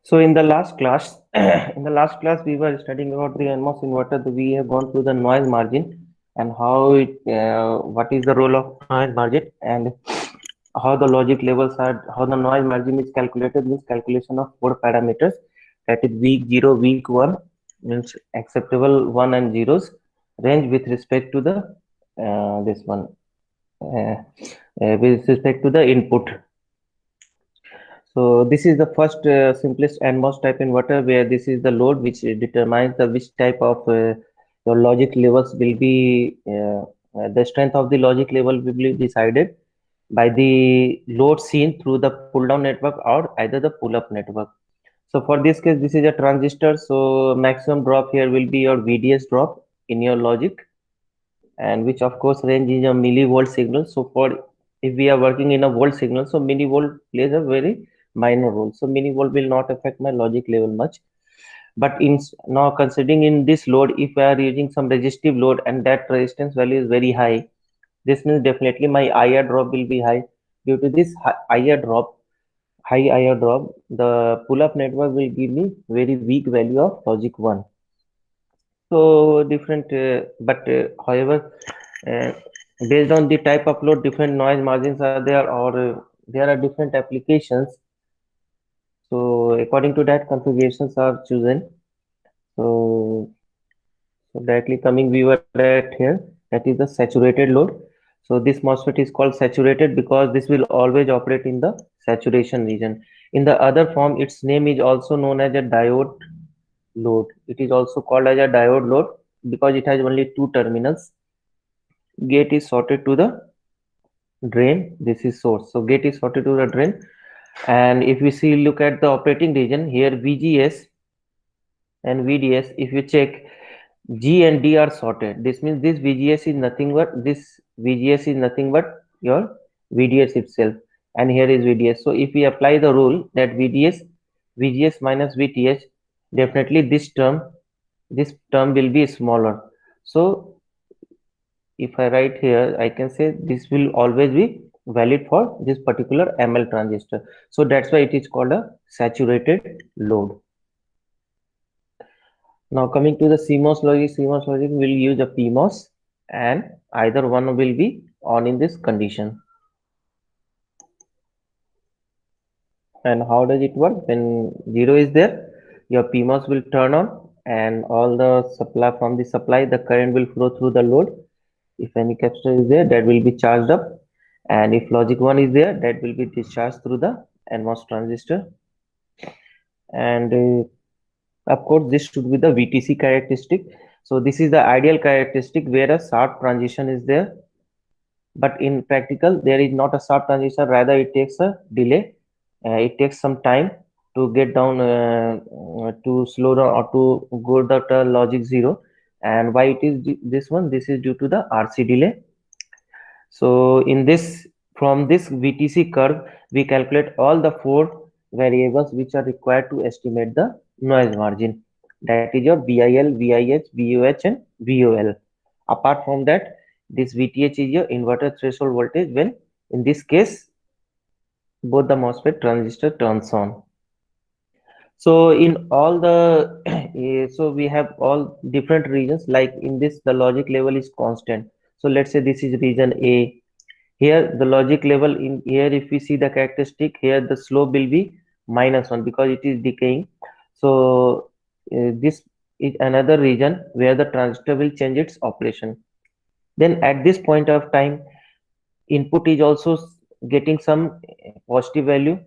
So in the last class, in the last class, we were studying about the NMOS inverter. We have gone through the noise margin and how what is the role of noise margin, and how the logic levels are, how the noise margin is calculated with calculation of four parameters. That is weak, zero, weak, one, means acceptable one and zeros, range with respect to the this one uh, with respect to the input. So this is the first simplest and most type inverter, where this is the load which determines the which type of your logic levels will be the strength of the logic level will be decided by the load seen through the pull down network or either the pull up network. So for this case, this is a transistor. So maximum drop here will be your VDS drop in your logic, and which of course range is a millivolt signal. So for if we are working in a volt signal, so millivolt plays a very minor role. So millivolt will not affect my logic level much. But in now considering in this load, if I are using some resistive load and that resistance value is very high, this means definitely my IR drop will be high. Due to this high IR drop, the pull up network will give me very weak value of logic 1. So different, however, uh, based on the type of load, different noise margins are there, or there are different applications. So according to that, configurations are chosen. So, so directly coming, we were at here. That is the saturated load. So this MOSFET is called saturated because this will always operate in the saturation region. In the other form, its name is also known as a diode load. It is also called as a diode load because it has only two terminals. Gate is sorted to the drain. This is source. So gate is sorted to the drain. And if we see, look at the operating region here, VGS and VDS. If you check, G and D are sorted. This means this VGS is nothing but your VDS itself, and here is VDS. So if we apply the rule that VGS minus VTH, definitely this term will be smaller. So if I write here, I can say this will always be valid for this particular ML transistor. So that's why it is called a saturated load. Now coming to the CMOS logic will use a PMOS, and either one will be on in this condition. And how does it work? When zero is there, your PMOS will turn on, and all the supply from the supply, the current will flow through the load. If any capacitor is there, that will be charged up, and if logic 1 is there, that will be discharged through the NMOS transistor. And of course, this should be the VTC characteristic. So this is the ideal characteristic where a sharp transition is there, but in practical there is not a sharp transition, rather it takes a delay. It takes some time to get down, to slow down or to go down to logic 0. And why it is this one? This is due to the RC delay. So in this, from this VTC curve, we calculate all the four variables which are required to estimate the noise margin. That is your VIL, VIH, VOH, and VOL. Apart from that, this VTH is your inverter threshold voltage when, in this case, both the MOSFET transistor turns on. So in all the so we have all different regions. Like in this, the logic level is constant. So let's say this is region A. Here the logic level in here, if we see the characteristic here, the slope will be -1 because it is decaying. So this is another region where the transistor will change its operation. Then at this point of time, input is also getting some positive value,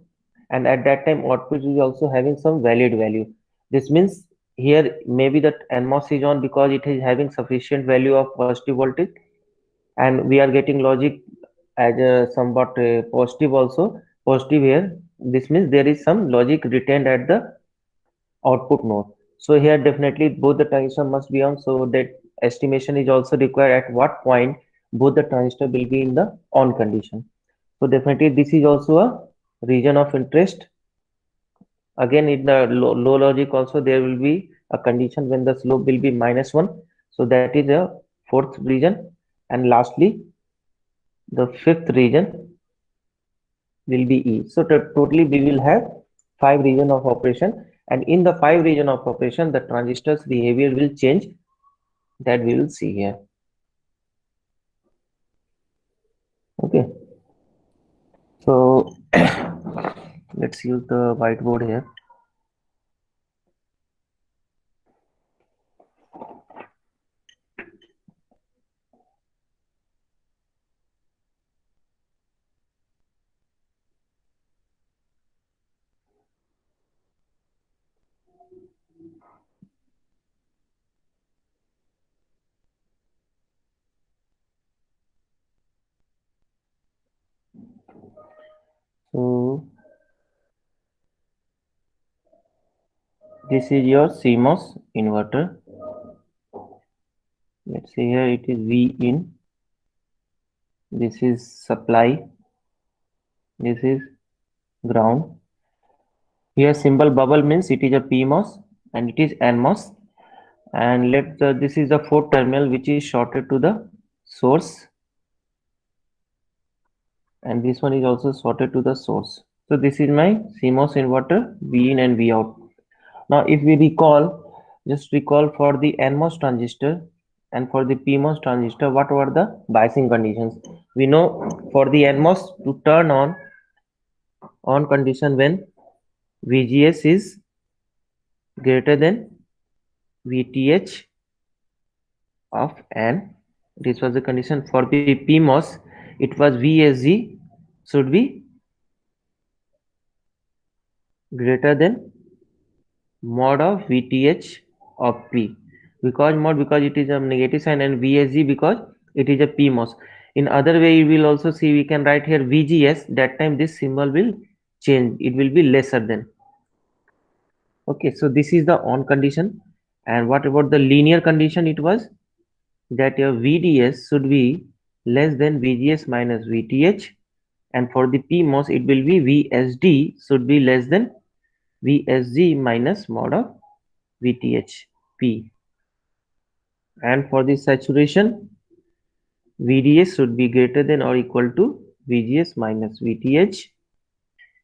and at that time output is also having some valid value. This means here maybe that NMOS is on because it is having sufficient value of positive voltage, and we are getting logic as a somewhat positive also, positive here. This means there is some logic retained at the output node. So here definitely both the transistor must be on, so that estimation is also required at what point both the transistor will be in the on condition. So definitely this is also a region of interest. Again, in the low logic also there will be a condition when the slope will be -1. So that is a fourth region. And lastly, the fifth region will be E. So totally we will have five region of operation, and in the five region of operation the transistor's behavior will change, that we will see here. Okay, so let's use the whiteboard here. So this is your CMOS inverter. Let's see here, it is V in, this is supply, this is ground. Here symbol bubble means it is a PMOS and it is NMOS. And this is the fourth terminal which is shorted to the source, and this one is also shorted to the source. So this is my CMOS inverter, V in and V out. Now if we recall, just recall for the NMOS transistor and for the PMOS transistor, what were the biasing conditions? We know for the NMOS to turn on condition when VGS is greater than VTH of N. This was the condition. For the PMOS, it was VSG should be greater than mod of VTH of P. Because it is a negative sign, and VSG because it is a PMOS. In other way, you will also see we can write here VGS. That time this symbol will change. It will be lesser than. Okay, so this is the on condition. And what about the linear condition? It was that your VDS should be less than VGS minus VTH, and for the PMOS it will be VSD should be less than VSG minus mod of VTH P, and for the saturation VDS should be greater than or equal to VGS minus VTH.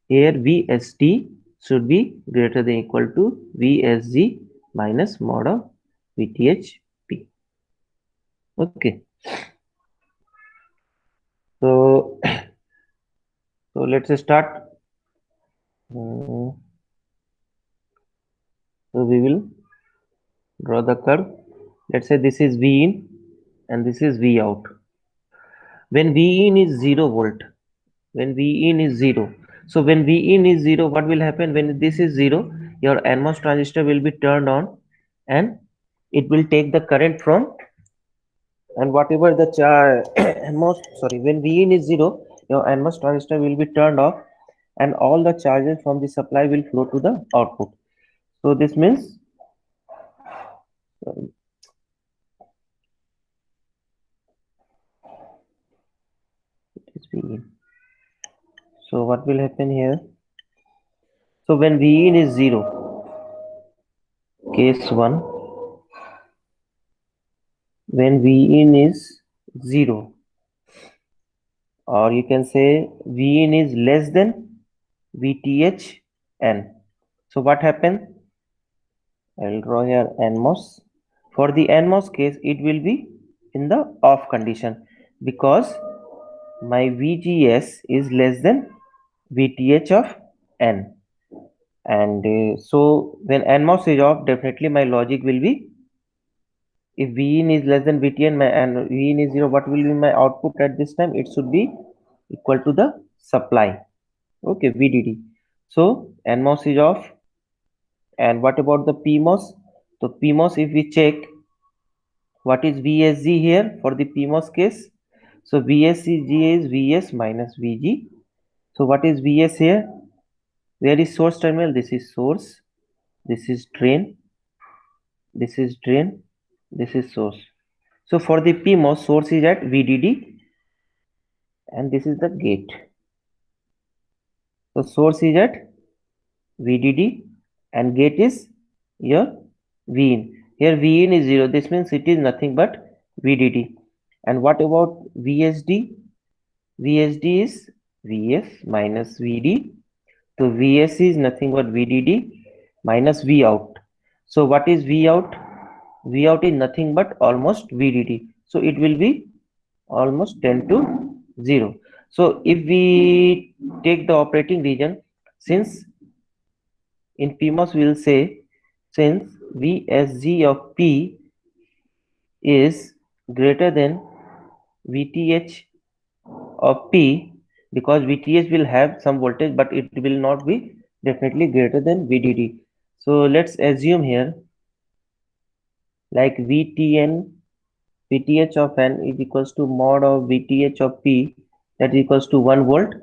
Here VSD should be greater than equal to VSG minus mod of VTH P. Okay, so let's start. So we will draw the curve. Let's say this is V in and this is V out. When V in is 0 volt, when V in is 0, so when V in is 0, what will happen? When this is 0, your NMOS transistor will be turned on and it will take the current from, and whatever the NMOS, sorry, when V in is 0, your NMOS transistor will be turned off and all the charges from the supply will flow to the output. So this means, sorry, it is V in. So what will happen here? So when V in is 0, case 1, when V in is 0, or you can say V in is less than VTH N. So what happens? I'll draw here NMOS. For the NMOS case, it will be in the off condition because my VGS is less than VTH of N. And so when NMOS is off, definitely my logic will be, if Vin is less than Vtn and Vin is 0, what will be my output at this time? It should be equal to the supply. Okay, VDD. So NMOS is off. And what about the PMOS? So PMOS, if we check what is VSG here for the PMOS case. So VSG is VS minus VG. So what is VS here? Where is source terminal? This is source. This is drain. This is drain. This is source. So for the PMOS, source is at VDD and this is the gate. So source is at VDD and gate is your Vin. Here Vin is 0. This means it is nothing but VDD. And what about VSD? VSD is VF minus VD. So VSC is nothing but VDD minus V out. So what is V out? V out is nothing but almost VDD. So it will be almost 10 to 0. So if we take the operating region, since in PMOS we will say, since VSG of P is greater than VTH of P, because VTH will have some voltage but it will not be definitely greater than VDD. So let's assume here like VTH of N is equals to mod of VTH of P, that is equals to 1 volt,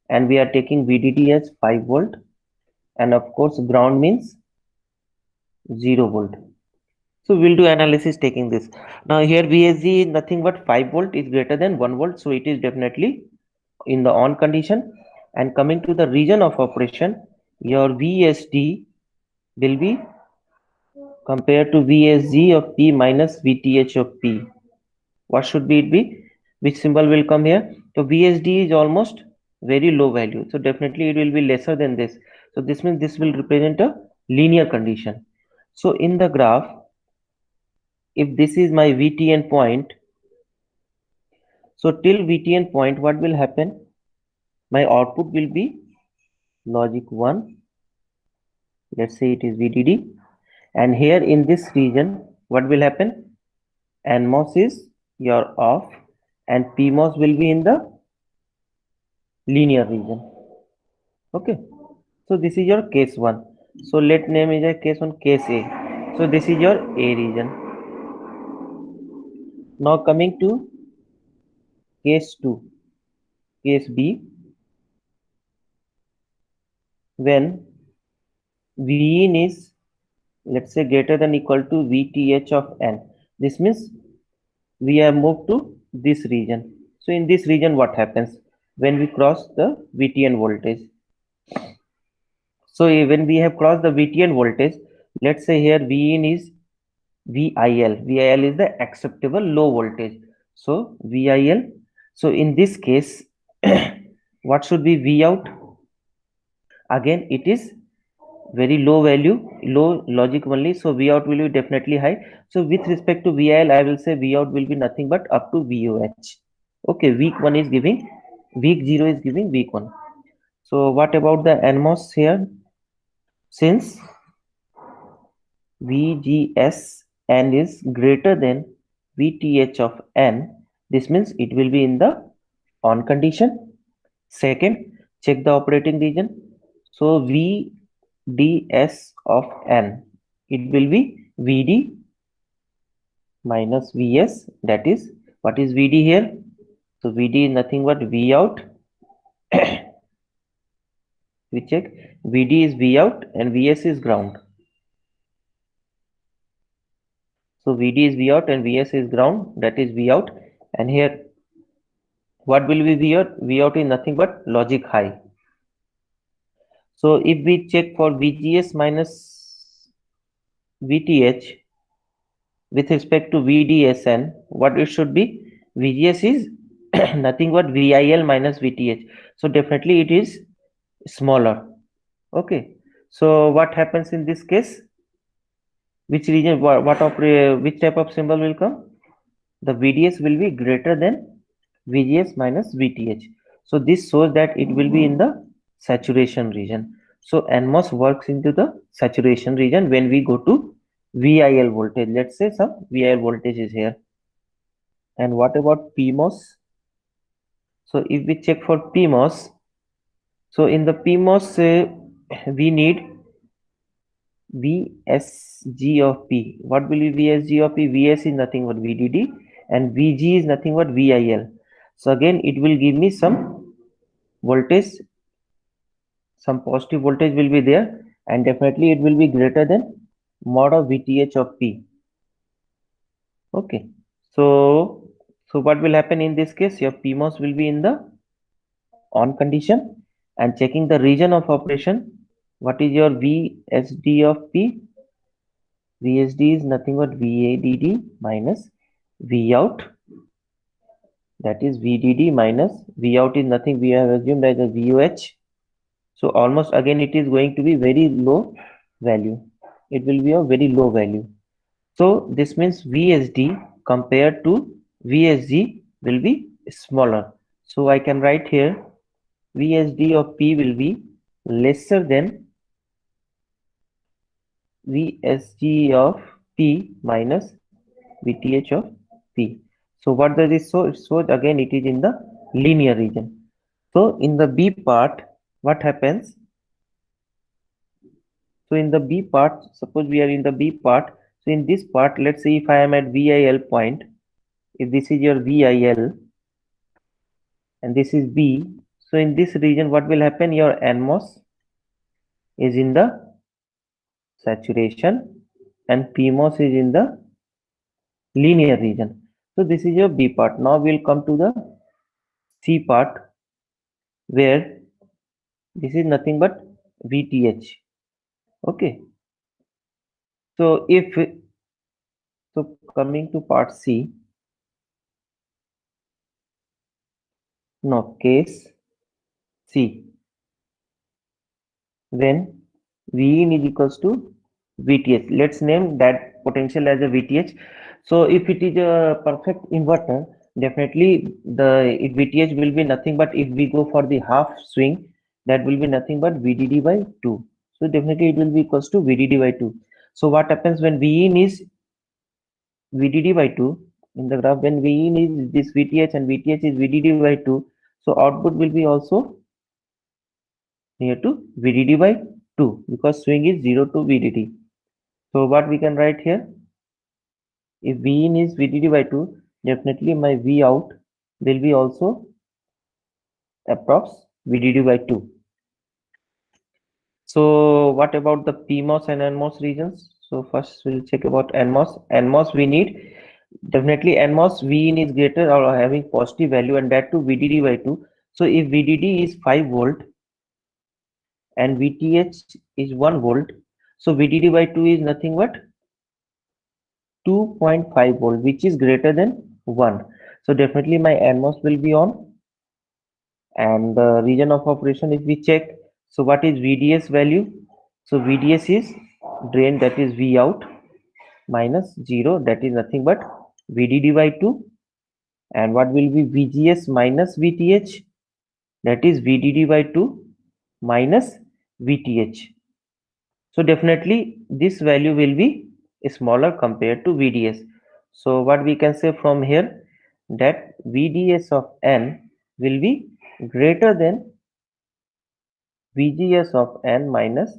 and we are taking VDD as 5 volt, and of course ground means 0 volt. So we'll do analysis taking this. Now here VSG is nothing but 5 volt is greater than 1 volt, so it is definitely in the on condition. And coming to the region of operation, your VSD will be compared to VSG of P minus VTH of P. What should be it be? Which symbol will come here? So VSD is almost very low value. So definitely it will be lesser than this. So this means this will represent a linear condition. So in the graph, if this is my VTN point, so till VTN point, what will happen? My output will be logic 1. Let's say it is VDD. And here in this region, what will happen? NMOS is your off and PMOS will be in the linear region. Okay. So this is your case 1. So let name is a case 1 case A. So this is your A region. Now coming to case 2, case B, when V in is, let's say, greater than equal to VTH of N. This means we have moved to this region. So in this region, what happens when we cross the VTN voltage? So when we have crossed the VTN voltage, let's say here V in is VIL. VIL is the acceptable low voltage. So VIL. So in this case, what should be V out? Again, it is very low value, low logic only. So V out will be definitely high. So with respect to VIL, I will say V out will be nothing but up to VOH. Okay, weak 1 is giving, weak 0 is giving weak 1. So what about the NMOS here? Since VGS N is greater than VTH of N, this means it will be in the on condition. Second, check the operating region. So VDS of N, it will be VD minus Vs, that is, what is VD here? So VD is nothing but V out. We check VD is V out and Vs is ground. So VD is V out and Vs is ground, that is V out. And here, what will be V out? V out is nothing but logic high. So if we check for VGS minus VTH with respect to VDSN, what it should be? VGS is nothing but VIL minus VTH. So definitely it is smaller. Okay. So what happens in this case? Which region, which type of symbol will come? The VDS will be greater than VGS minus VTH. So this shows that it will be in the saturation region. So NMOS works into the saturation region when we go to VIL voltage. Let's say some VIL voltage is here. And what about PMOS? So if we check for PMOS, so in the PMOS, we need VSG of P. What will be VSG of P? VS is nothing but VDD and VG is nothing but VIL. So again, it will give me some voltage, some positive voltage will be there, and definitely it will be greater than mod of VTH of P. Okay. So what will happen in this case? Your PMOS will be in the on condition, and checking the region of operation. What is your VSD of P? VSD is nothing but VADD minus V out, that is VDD minus V out is nothing, we have assumed as a VOH. So almost again it is going to be very low value. It will be a very low value. So this means VSD compared to VSG will be smaller. So I can write here VSD of P will be lesser than VSG of P minus VTH of P. So what does it show? It shows again it is in the linear region. So in the B part, what happens? So in the B part, suppose we are in the B part. So in this part, let's say if I am at VIL point, if this is your VIL and this is B, so in this region, what will happen? Your NMOS is in the saturation and PMOS is in the linear region. So this is your B part. Now we'll come to the C part where this is nothing but VTH. Okay. So if so coming to part C, no case C, when Vin is equals to VTH. Let's name that potential as a VTH. So if it is a perfect inverter, definitely the VTH will be nothing but if we go for the half swing, that will be nothing but VDD by 2. So definitely it will be equals to VDD by 2. So what happens when Vin is VDD by 2 in the graph, when Vin is this VTH and VTH is VDD by 2, so output will be also near to VDD by 2 because swing is 0 to VDD. So what we can write here, if V in is VDD by 2, definitely my V out will be also approx VDD by 2. So what about the PMOS and NMOS regions? So first we'll check about NMOS. NMOS we need definitely NMOS V in is greater or having positive value and that too VDD by 2. So if VDD is 5 volt and VTH is 1 volt, so VDD by 2 is nothing but 2.5 volt, which is greater than 1. So definitely my NMOS will be on, and the region of operation if we check, so what is VDS value? So VDS is drain, that is V out minus 0, that is nothing but VDD by 2, and what will be VGS minus VTH, that is VDD by 2 minus VTH. So definitely this value will be smaller compared to VDS. So what we can say from here, that VDS of N will be greater than VGS of N minus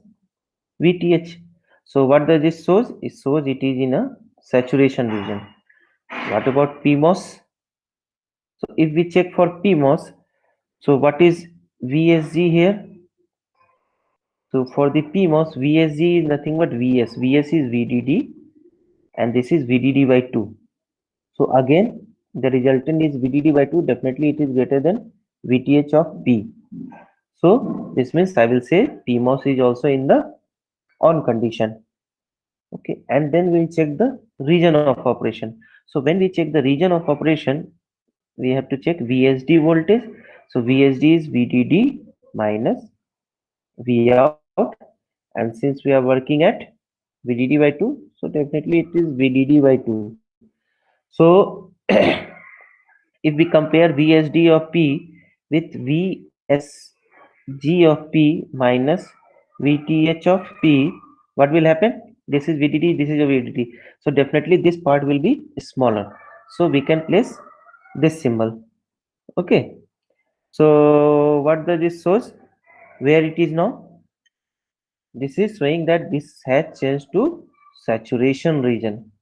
VTH. So what does this shows? It shows it is in a saturation region. What about PMOS? So if we check for PMOS, so what is VSG here? So for the PMOS, VSG is nothing but VS. VS is VDD and this is VDD by 2. So again, the resultant is VDD by 2. Definitely it is greater than VTH of P. So this means I will say PMOS is also in the on condition. Okay, and then we'll check the region of operation. So when we check the region of operation, we have to check VSD voltage. So VSD is VDD minus V out, and since we are working at VDD by 2, so definitely it is VDD by 2. So if we compare VSD of P with VSG of P minus VTH of P, what will happen? This is VDD, this is a VDD. So definitely this part will be smaller. So we can place this symbol. Okay. So what does this shows? Where it is now? This is showing that this has changed to saturation region.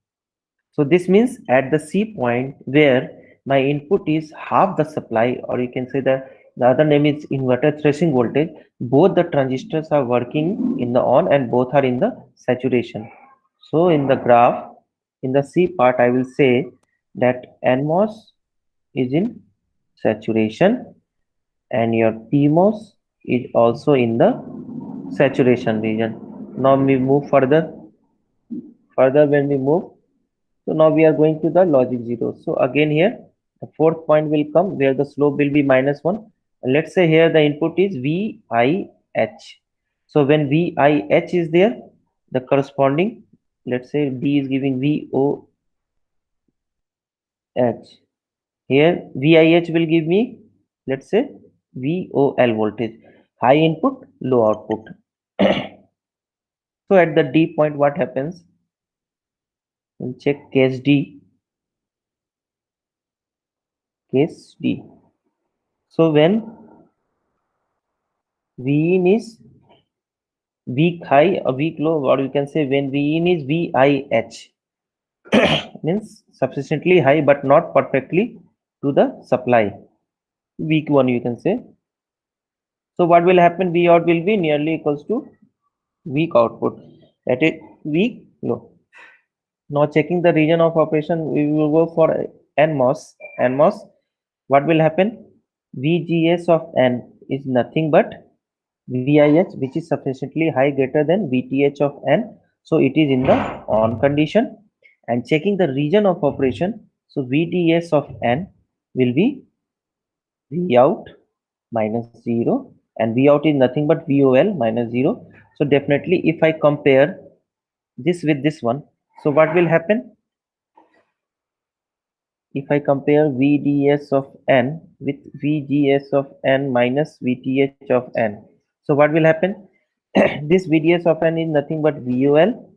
So this means at the C point where my input is half the supply, or you can say the other name is inverter threshold voltage, both the transistors are working in the on and both are in the saturation. So in the graph, in the C part, I will say that NMOS is in saturation and your PMOS is also in the saturation region. Now we move further. Further when we move, so now we are going to the logic 0. So again here, the fourth point will come where the slope will be -1. And let's say here the input is Vi H. So when VIH is there, the corresponding, let's say D is giving VOH. Here VIH will give me, let's say, VOL voltage, high input, low output. So at the D point, what happens? We'll check case D. Case D. So when Vin is weak high or weak low, or you can say when Vin is VIH, means sufficiently high but not perfectly to the supply. Weak one, you can say. So what will happen? V out will be nearly equals to weak output. That is weak low. Now checking the region of operation, we will go for NMOS. NMOS, what will happen? VGS of N is nothing but VIH, which is sufficiently high greater than VTH of N. So it is in the on condition. And checking the region of operation, so VDS of N will be V out minus 0, and V out is nothing but VOL minus 0. So definitely if I compare this with this one, so what will happen? If I compare VDS of N with VGS of N minus VTH of N, so what will happen? This VDS of N is nothing but VOL,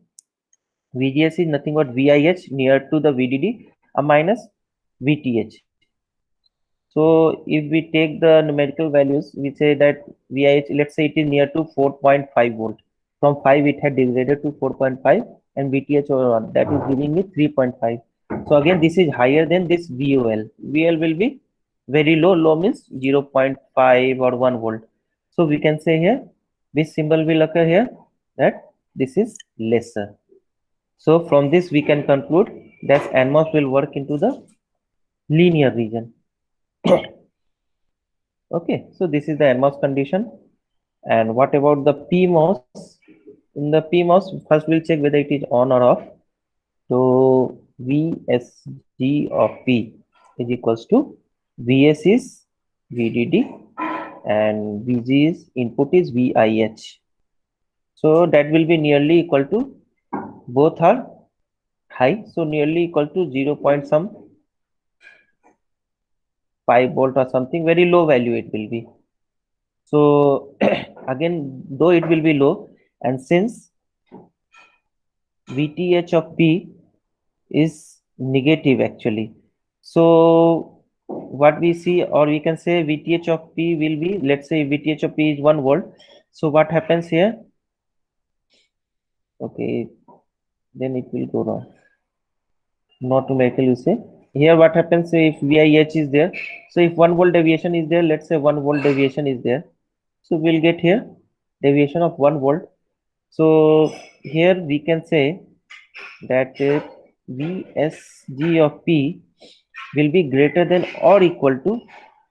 VGS is nothing but VIH near to the VDD, minus VTH. So if we take the numerical values, we say that VIH, let's say it is near to 4.5 volt. From 5 it had degraded to 4.5, and VTH over 1, that is giving me 3.5. So again this is higher than this VOL. VOL will be very low. Low means 0.5 or 1 volt. So we can say here this symbol will occur here, that this is lesser. So from this we can conclude that NMOS will work into the linear region. Okay, so this is the NMOS condition. And what about the PMOS? In the PMOS, first we'll check whether it is on or off. So VSG of P is equals to VS is VDD and VG is input is VIH. So that will be nearly equal to, both are high, so nearly equal to 0 point some 5 volt or something, very low value it will be. So again, though it will be low, and since VTH of P is negative actually, so what we see, or we can say VTH of P will be, let's say VTH of P is 1 volt. So what happens here? Okay, then it will go wrong. Not numerical, you say. Here what happens if VIH is there? So if 1 volt deviation is there, let's say 1 volt deviation is there. So we'll get here deviation of 1 volt. So here we can say that VSG of P will be greater than or equal to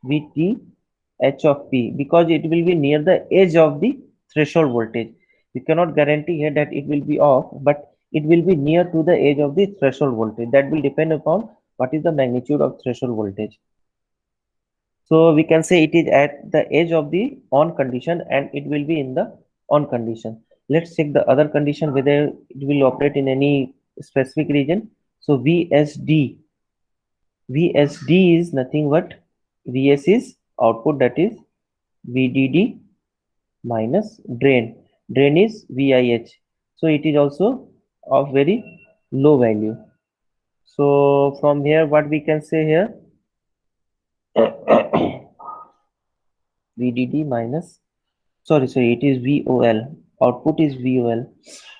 VTH of P, because it will be near the edge of the threshold voltage. We cannot guarantee here that it will be off, but it will be near to the edge of the threshold voltage. That will depend upon what is the magnitude of threshold voltage. So we can say it is at the edge of the on condition and it will be in the on condition. Let's check the other condition whether it will operate in any specific region. So VSD is nothing but VS is output, that is VDD minus drain. Drain is VIH. So it is also of very low value. So from here what we can say here, VDD minus, sorry, it is VOL, output is VOL.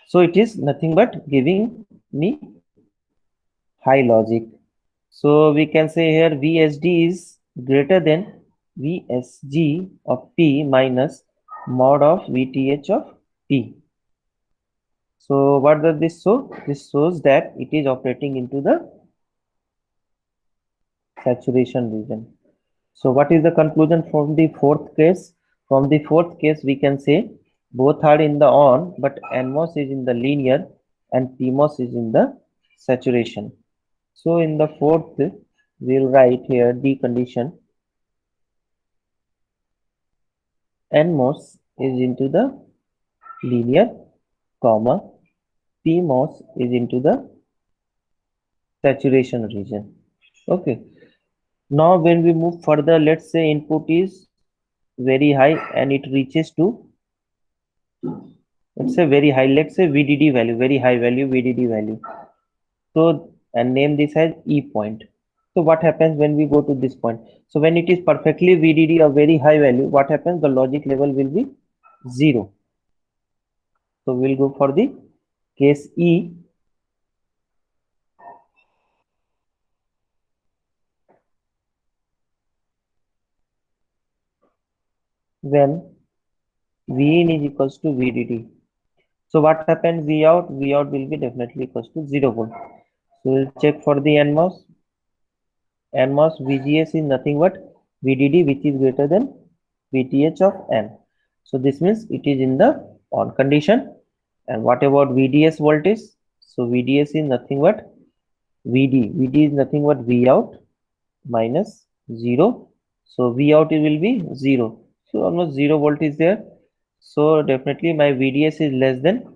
So it is nothing but giving me high logic. So we can say here VSD is greater than VSG of P minus mod of VTH of P. So what does this show? This shows that it is operating into the saturation region. So what is the conclusion from the fourth case? From the fourth case, we can say both are in the on, but NMOS is in the linear and PMOS is in the saturation. So in the fourth, we'll write here the condition NMOS is into the linear, comma, PMOS is into the saturation region. Okay. Now when we move further, let's say input is very high and it reaches to, let's say very high, let's say VDD value, very high value VDD value. So, and name this as E point. So what happens when we go to this point? So when it is perfectly VDD a very high value, what happens? The logic level will be 0. So we'll go for the case E, when Vin is equals to VDD. So what happens? Vout will be definitely equals to 0 volt. So we'll check for the NMOS. NMOS VGS is nothing but VDD, which is greater than VTH of N. So this means it is in the on condition. And what about VDS voltage? So VDS is nothing but VD. VD is nothing but Vout minus 0. So Vout will be 0. So almost 0 volt is there. So definitely my VDS is less than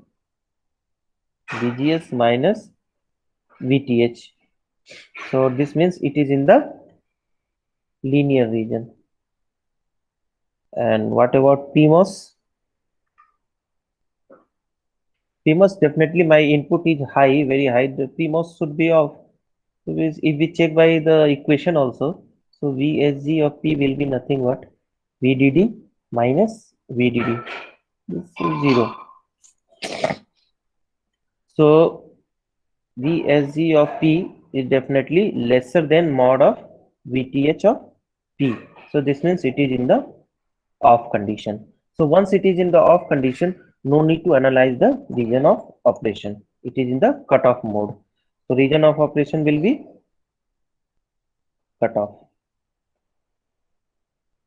VGS minus VTH. So this means it is in the linear region. And what about PMOS? PMOS, definitely my input is high, very high. The PMOS should be off. So if we check by the equation also, so VSG of P will be nothing but VDD minus VDD. This is 0. So VSG of P is definitely lesser than mod of VTH of P. So this means it is in the off condition. So once it is in the off condition, no need to analyze the region of operation. It is in the cutoff mode. So region of operation will be cutoff.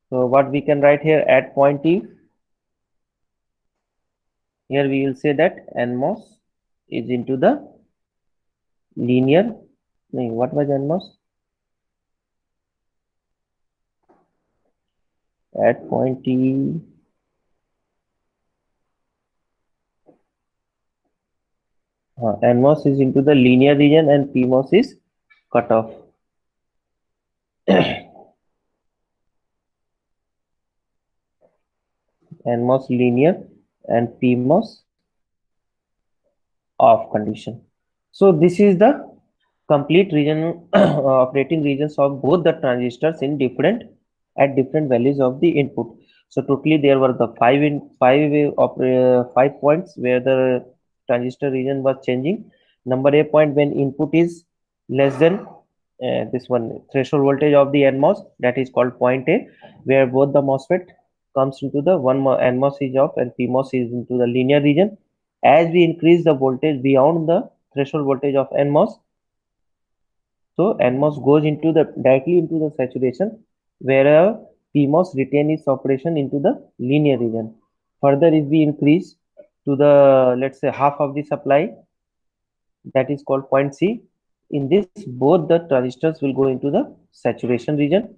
So what we can write here at point E, here we will say that NMOS is into the linear. What was NMOS? At point T, NMOS is into the linear region and PMOS is cutoff. NMOS linear and PMOS off condition. So this is the complete region operating regions of both the transistors in different at different values of the input. So totally there were the five points where the transistor region was changing. Number A point, when input is less than this one threshold voltage of the NMOS, that is called point A, where both the MOSFET comes into the one NMOS is off and PMOS is into the linear region. As we increase the voltage beyond the threshold voltage of NMOS, so NMOS goes into the directly into the saturation, whereas PMOS retain its operation into the linear region. Further, if we increase to the, let's say, half of the supply, that is called point C. In this, both the transistors will go into the saturation region.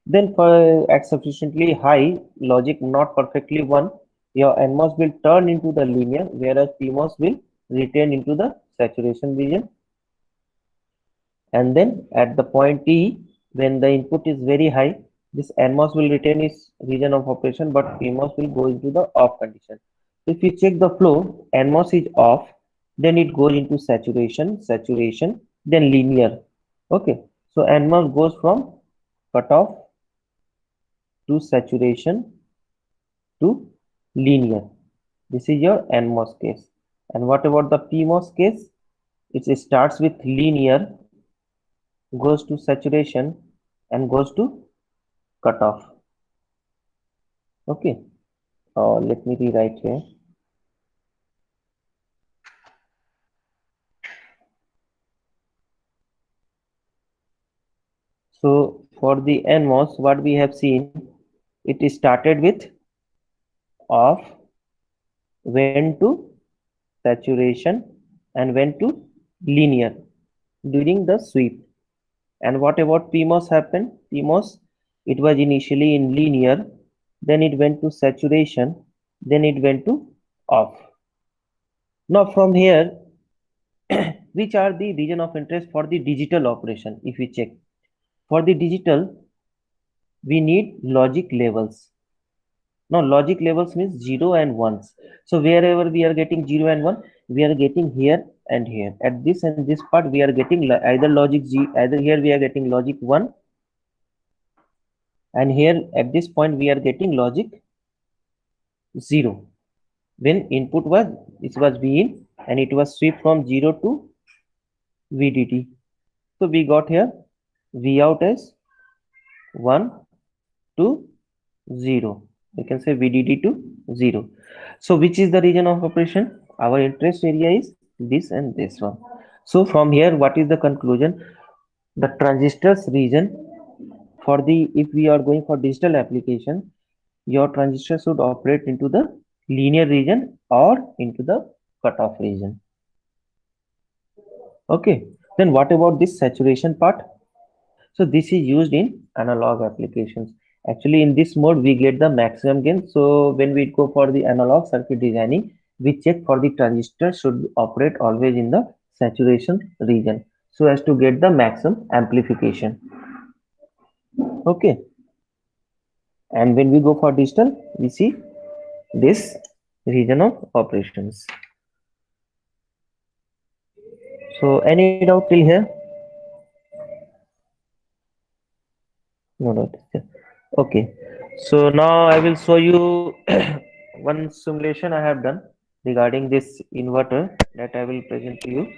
Then for at sufficiently high logic, not perfectly one, your NMOS will turn into the linear, whereas PMOS will retain into the saturation region. And then at the point T, when the input is very high, this NMOS will retain its region of operation, but PMOS will go into the off condition. If you check the flow, NMOS is off, then it goes into saturation, then linear. Okay, so NMOS goes from cutoff to saturation to linear. This is your NMOS case. And what about the PMOS case? It starts with linear, goes to saturation, and goes to cutoff. Okay, let me rewrite here. So for the NMOS, what we have seen, it started with off, went to saturation, and went to linear during the sweep. And what about PMOS happened? PMOS, it was initially in linear, then it went to saturation, then it went to off. Now from here, which are the region of interest for the digital operation? If we check for the digital, we need logic levels. Now logic levels means 0 and 1s. So wherever we are getting 0 and 1, we are getting here and here. At this and this part, we are getting either logic 0, either here we are getting logic 1, and here at this point we are getting logic 0. When input was, it was V in, and it was sweep from 0 to VDD. So we got here V out as 1 to 0. You can say VDD to 0. So which is the region of operation? Our interest area is this and this one. So from here, what is the conclusion? The transistors region for the, if we are going for digital application, your transistor should operate into the linear region or into the cutoff region. Okay. Then what about this saturation part? So this is used in analog applications. Actually, in this mode, we get the maximum gain. So when we go for the analog circuit designing, we check for the transistor should operate always in the saturation region, so as to get the maximum amplification. Okay. And when we go for digital, we see this region of operations. So any doubt till here? No doubt. Okay. So now I will show you one simulation I have done regarding this inverter that I will present to you.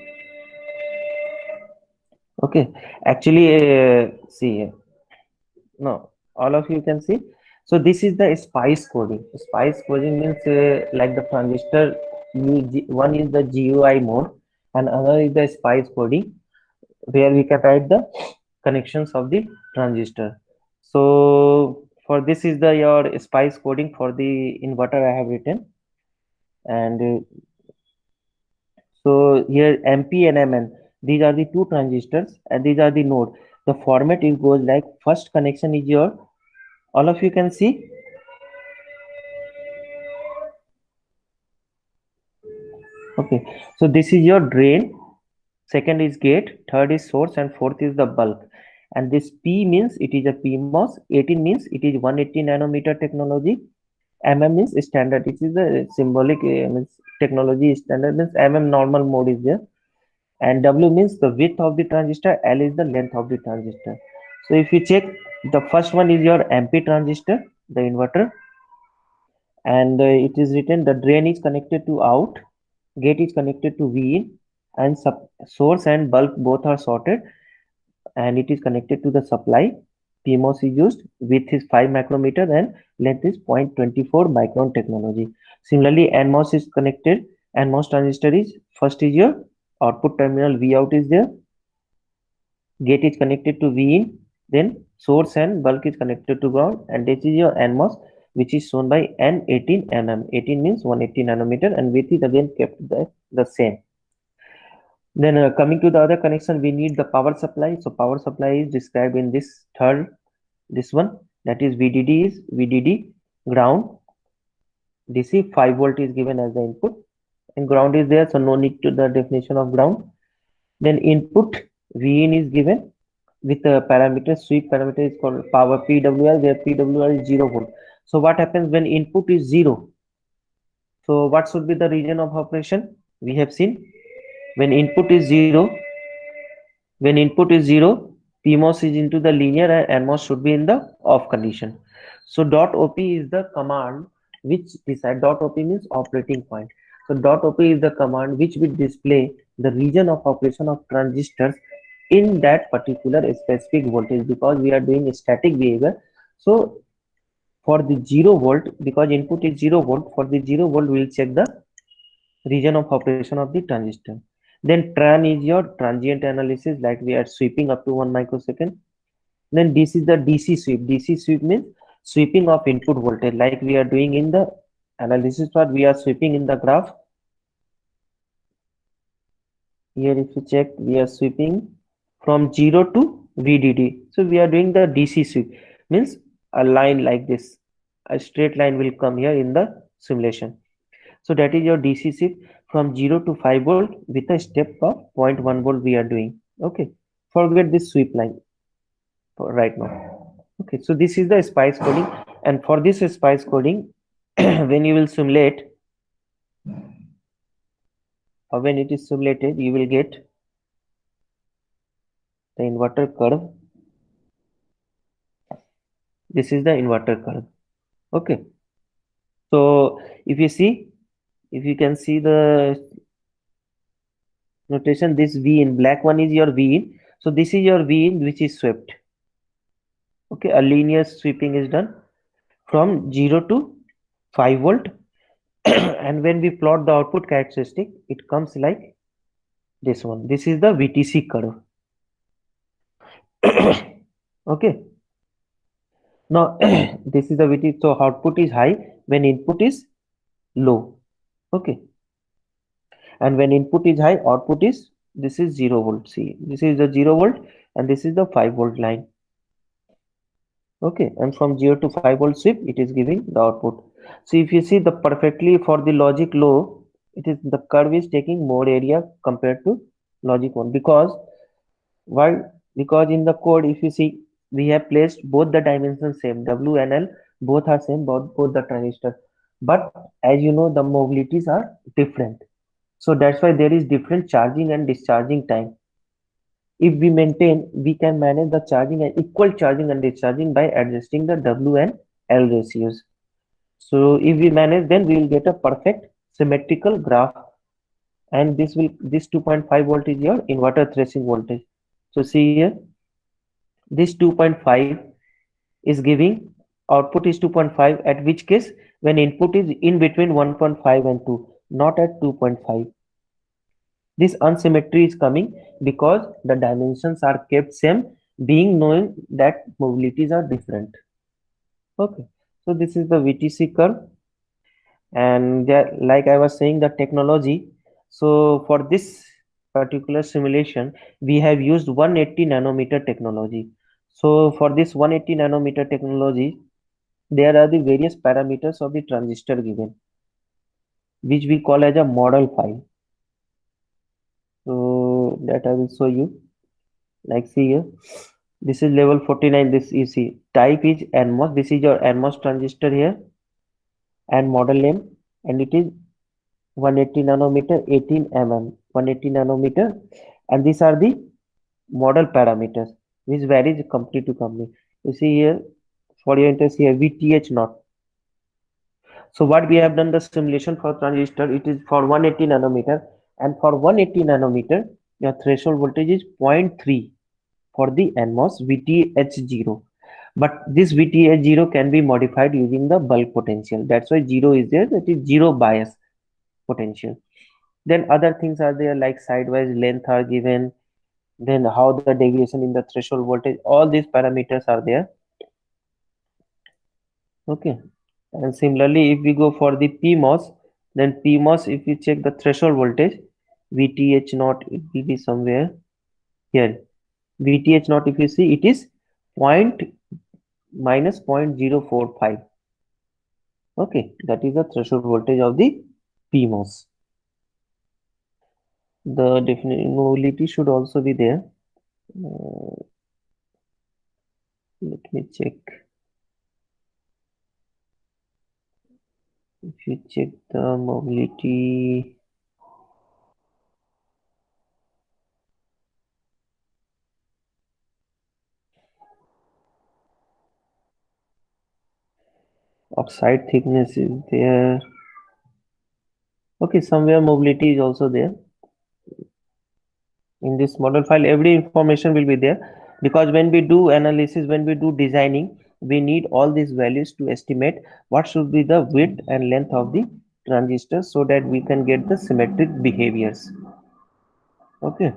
Okay. Actually, see, no, all of you can see. So this is the spice coding. Spice coding means like the transistor. One is the GUI mode, and another is the spice coding, where we can write the connections of the transistor. So for this is the your spice coding for the inverter I have written, and so here MP and MN, these are the two transistors and these are the node. The format it goes like first connection is your, all of you can see. Okay, so this is your drain, second is gate, third is source, and fourth is the bulk. And this P means it is a PMOS, 18 means it is 180 nanometer technology, means standard, it is the symbolic means technology standard, means normal mode is there, and W means the width of the transistor, L is the length of the transistor. So if you check, the first one is your MP transistor, the inverter, and it is written the drain is connected to out, gate is connected to V in, and source and bulk both are sorted, and it is connected to the supply. PMOS is used, width is 5 micrometer and length is 0.24 micron technology. Similarly, NMOS is connected. NMOS transistor is, first is your output terminal, V out is there, gate is connected to V in, then source and bulk is connected to ground, and this is your NMOS, which is shown by N18 mm. 18 means 180 nanometer, and width is again kept the same. Then coming to the other connection, we need the power supply. So power supply is described in this third, this one, that is VDD is VDD, ground, DC 5 volt is given as the input, and ground is there, so no need to the definition of ground. Then input V in is given with a parameter, sweep parameter is called power PWR, where PWR is 0 volt. So what happens when input is 0? So what should be the region of operation? We have seen when input is 0, PMOS is into the linear and NMOS should be in the off condition. So .op is the command which decide, .op means operating point. So .op is the command which will display the region of operation of transistors in that particular specific voltage, because we are doing a static behavior. So for the 0 volt, because input is 0 volt, for the 0 volt we will check the region of operation of the transistor. Then tran is your transient analysis, like we are sweeping up to 1 microsecond. Then this is the DC sweep. DC sweep means sweeping of input voltage, like we are doing in the analysis part. We are sweeping in the graph. Here if you check, we are sweeping from 0 to VDD. So we are doing the DC sweep, means a line like this. A straight line will come here in the simulation. So that is your DC shift from 0 to 5 volt with a step of zero point 0.1 volt we are doing. Okay, forget this sweep line for right now. Okay, so this is the spice coding, and for this spice coding, when you will simulate, or when it is simulated, you will get the inverter curve. This is the inverter curve. Okay, so if you see, if you can see the notation, this V in black one is your V in. So this is your V in which is swept. Okay, a linear sweeping is done from 0 to 5 volt. And when we plot the output characteristic, it comes like this one. This is the VTC curve. Okay, now this is the VTC. So output is high when input is low. Okay, and when input is high, output is, this is 0 volt. See, this is the 0 volt and this is the 5 volt line. Okay, and from 0 to 5 volt sweep, it is giving the output. So if you see the perfectly for the logic low, it is the curve is taking more area compared to logic 1. Because why? Because in the code, if you see, we have placed both the dimensions same, W and L both are same, both the transistors. But as you know, the mobilities are different. So that's why there is different charging and discharging time. If we maintain, we can manage the charging and equal charging and discharging by adjusting the W and L ratios. So if we manage, then we will get a perfect symmetrical graph, and this 2.5 volt is your inverter threshold voltage. So see here, this 2.5 is giving output is 2.5, at which case when input is in between 1.5 and 2, not at 2.5. This unsymmetry is coming because the dimensions are kept same, being knowing that mobilities are different. Okay, so this is the VTC curve, and like I was saying, the technology. So for this particular simulation, we have used 180 nanometer technology. So for this 180 nanometer technology, there are the various parameters of the transistor given, which we call as a model file. So that I will show you. Like see here, this is level 49. This is see type is NMOS. This is your NMOS transistor here, and model name, and it is 180 nanometer, 18 mm, 180 nanometer, and these are the model parameters which varies company to company. You see here, for your interest here, VTH not. So what we have done the simulation for transistor, it is for 180 nanometer, and for 180 nanometer, your threshold voltage is 0.3 for the NMOS VTH0. But this VTH0 can be modified using the bulk potential. That's why 0 is there, that is 0 bias potential. Then other things are there like sidewise length are given, then how the deviation in the threshold voltage, all these parameters are there. Okay, and similarly if we go for the PMOS, then PMOS, if you check the threshold voltage, VTH naught, it will be somewhere here. VTH naught, if you see, it is point minus 0.045. Okay, that is the threshold voltage of the PMOS. The definite mobility should also be there. Let me check. If you check the mobility, oxide thickness is there. Okay, somewhere mobility is also there. In this model file, every information will be there, because when we do analysis, when we do designing, we need all these values to estimate what should be the width and length of the transistor, so that we can get the symmetric behaviors. Okay,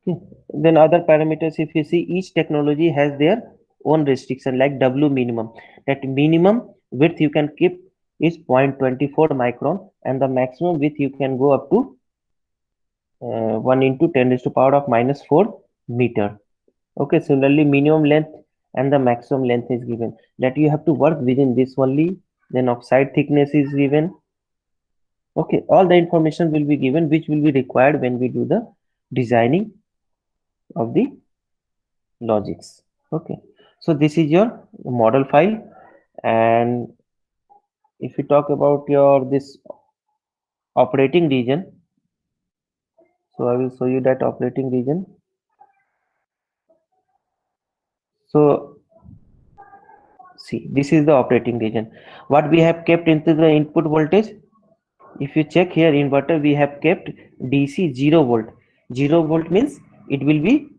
okay. Then other parameters, if you see, each technology has their own restriction, like W minimum, that minimum width you can keep is 0.24 micron, and the maximum width you can go up to 1 into 10 raised to power of minus 4 meter. Okay, similarly minimum length and the maximum length is given, that you have to work within this only. Then oxide thickness is given. Okay, all the information will be given which will be required when we do the designing of the logics. Okay, so this is your model file. And if you talk about your this operating region, so I will show you that operating region. So see, this is the operating region. What we have kept into the input voltage, if you check here inverter, we have kept DC 0 volt. 0 volt means it will be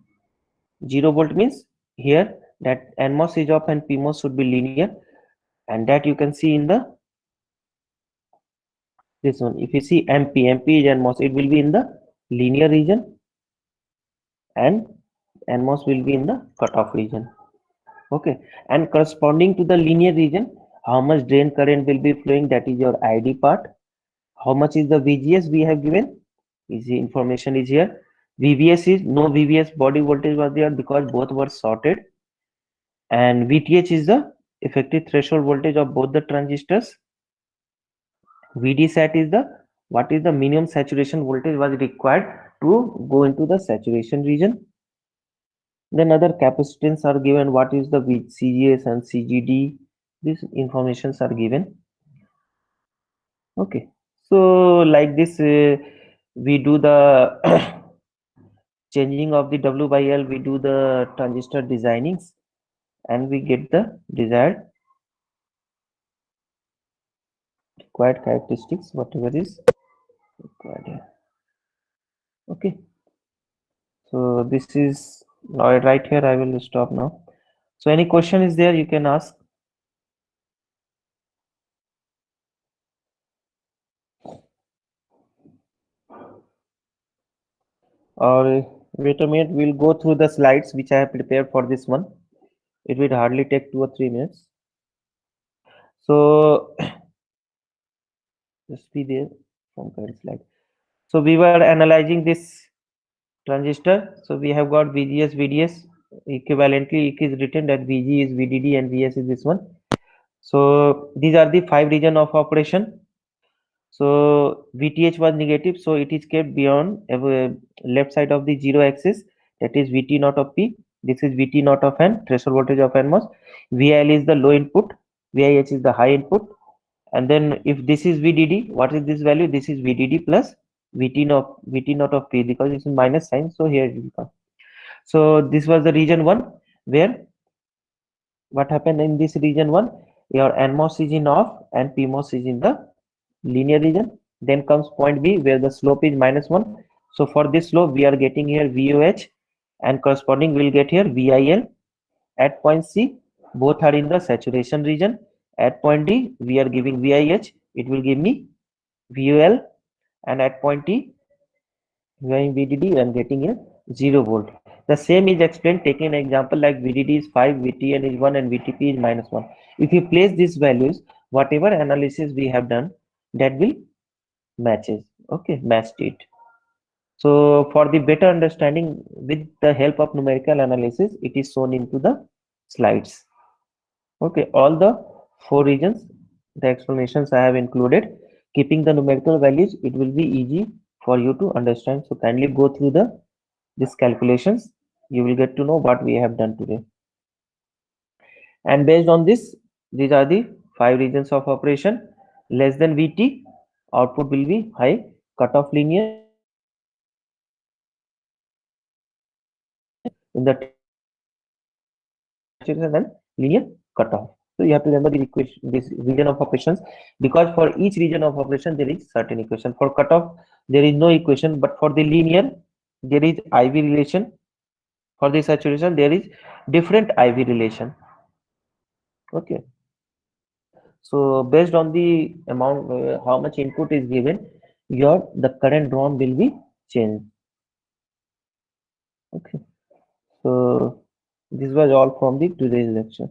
0 volt means here that NMOS is off and PMOS should be linear, and that you can see in the this one. If you see MP is NMOS, it will be in the linear region, and NMOS will be in the cutoff region. Okay, and corresponding to the linear region, how much drain current will be flowing, that is your ID part. How much is the VGS we have given, is the information is here. VVS is no VVS body voltage was there because both were sorted, and VTH is the effective threshold voltage of both the transistors. VD sat is the what is the minimum saturation voltage was required to go into the saturation region. Then other capacitance are given, what is the CGS and CGD, these informations are given. Okay, so like this we do the changing of the W by L, we do the transistor designings, and we get the desired required characteristics, whatever is required here. Okay, so this is right here. I will stop now. So any question is there, you can ask. Or wait a minute, we'll go through the slides which I have prepared for this one. It will hardly take 2 or 3 minutes. So just be there from current slide. So we were analyzing this transistor. So we have got VGS, VDS. Equivalently, it is written that VG is VDD and VS is this one. So these are the 5 region of operation. So VTH was negative, so it is kept beyond left side of the zero axis. That is VT naught of P. This is VT naught of N, threshold voltage of NMOS. VIL is the low input. VIH is the high input. And then if this is VDD, what is this value? This is VDD plus VT naught of P, because it's minus sign. So here it will come. So this was the region 1, where what happened in this region 1, your NMOS is in off and PMOS is in the linear region. Then comes point B, where the slope is -1. So for this slope we are getting here VOH, and corresponding we'll get here VIL. At point C, both are in the saturation region. At point D, we are giving VIH, it will give me VOL. And at point T, we are in VDD and getting a 0 volt. The same is explained, taking an example like VDD is 5, VTN is 1, and VTP is -1. If you place these values, whatever analysis we have done, that will matches. Okay, matched it. So for the better understanding, with the help of numerical analysis, it is shown into the slides. Okay, all the 4 regions, the explanations I have included. Keeping the numerical values, it will be easy for you to understand. So kindly go through these calculations. You will get to know what we have done today. And based on this, these are the 5 regions of operation. Less than VT, output will be high, cutoff linear, in the and linear cutoff. So you have to remember the equation, this region of operations, because for each region of operation there is certain equation. For cutoff there is no equation, but for the linear there is IV relation. For the saturation there is different IV relation. Okay. So based on the amount, how much input is given, the current drawn will be changed. Okay. So this was all from the today's lecture.